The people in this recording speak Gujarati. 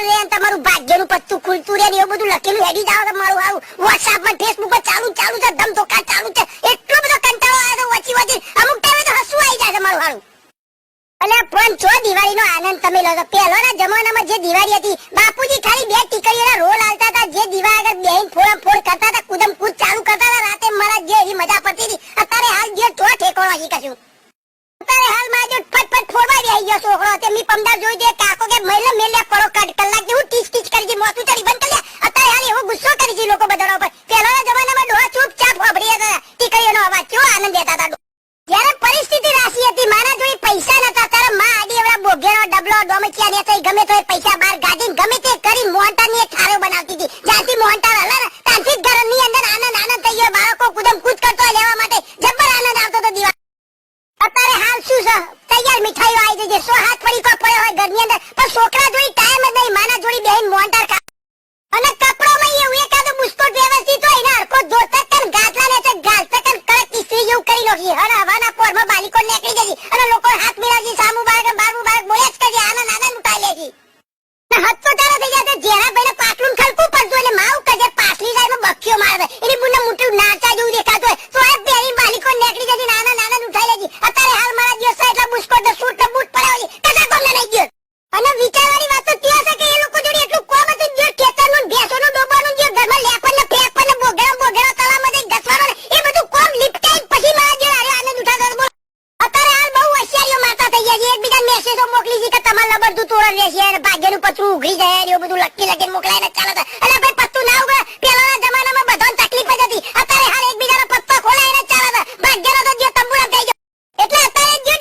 રે તમારું ભાગ્યનું પત્તું ખુલતું રે ને એવું બધું લખેલું હેડી જાવ મારું આવું WhatsApp પર Facebook પર ચાલુ છે ધમધોકા ચાલુ છે એટલો બધો કંટાળો આવે તો વચી અમુક ટાઈમે તો હસવું આવી જાય છે મારું હારું અલ્યા પણ જો દિવાળીનો આનંદ તમે લો પહેલાના જમાનામાં જે દિવાળી હતી બાપુજી ખાલી બે ટીકડીઓના રોલ આલતા હતા જે દીવા આગળ બેહીન ફોડ કરતા હતા કુદમ કૂદ ચાલુ કરતા હતા રાતે મારા જે એવી મજા પડતી હતી અત્યારે હાલ જે તો ઠેકોણો હજી કશું અત્યારે હાલ માં જો ફટ ફોડવા દે ગયો છોકરો તે મી પમદાર જોઈ દે કાકો કે મહિલા મેલે પડો કલાક જેવું ટીચ કરી દી મોતું ચડી બંધ કરી અત્યારે હાલ એવો ગુસ્સો કરી છે લોકો બધાના ઉપર પહેલાના જમાનામાં ડોહા ચૂપચાપ વાપરી હતા ટીકડીઓનો અવાજ કેવો આનંદ દેતા હતા જ્યારે પરિસ્થિતિ રાશી હતી મારા જોઈ પૈસા નતા ત્યારે માં આડી એવડા બોગેરો ડબલો ડોમચિયા ને તઈ ગમે તોય પૈસા બાર ગાડીને ગમે તે કરી મોહનટાળ ની એક થારો બનાવતી હતી જ્યાંથી મોહનટાળ હલા ને ત્યાંથી જ ઘરની અંદર આનંદ થઈ ગયો બાળકો કુદમ કૂદ કરતો લેવા માટે જબ્બર આનંદ આવતો તો દિવાળી અત્યારે હાલ શું છે તૈયાર મીઠાઈઓ આવી જશે 100 હાથ પડી કો પડ્યો હોય ઘરની અંદર પણ છોકરા જોઈ ટાઈમ જ નહીં માના જોડી બેહીન મોહનટાળ ખા અને કપડામાં એવું એકાદો બુસ્કોટ વ્યવસ્થિત હોય ને હરકો જોતા કન ગાટલા ને ગાલતા કન કડક ઇસ્ત્રી જેવું કરી નાખી હવાના પોરમાં બાલીકો નીકળી જશે અને લોકો હાથ મિલાવજી સામુ બાળક બોલે જ કરજે આનંદ ઉઠાઈ લેજી ને હદ તો તારા થઈ જશે જેરા ભાઈને પાટલું ખલકું પડતું એટલે માવું કજે પાછલી સાઈડમાં બખ્યો મારે એની બુને મોટું નાચા જેવું દેખાતું હોય તો એ બેરી બાલીકો નીકળી જશે આનંદ ઉઠાઈ લેજી અત્યારે હાલ મારા દિવસ એટલા બુસ્કોટ ને સૂટ ને બૂટ પડાવી કદા કોમને નહીં ગયો અને વિચારવાની વાત તો ત્યાં છે કે એ લોકો જોડે એટલું કોમ હતું જે ખેતરનું ભેંસોનું ડોબાનું જે ઘરમાં લેપન ને ફેંક ને બોગેરા તળાવમાં જઈ ઘસવાનો ને એ બધું કોમ લીપટાઈ પછી મારા જેવા આનંદ ઉઠાતો બોલ અત્યારે હાલ બહુ હોશિયારીઓ મારતા થઈ ગયા છે એકબીજા મેસેજો મોકલી છે કે તમારા લબડતું તોરણ રહેશે અને ભાગ્યનું પતરું ઉઘડી જાય એવું બધું લખીને મોકલાઈને ચાલે છે એટલે ભાઈ પત્તું ના ઉગે પહેલાના જમાનામાં બધાને તકલીફ જ હતી અત્યારે હાલ એકબીજાના પત્તા ખોલાઈને ચાલે છે ભાગ્યનો તો જે તંબુરા થઈ ગયો એટલે અત્યારે જે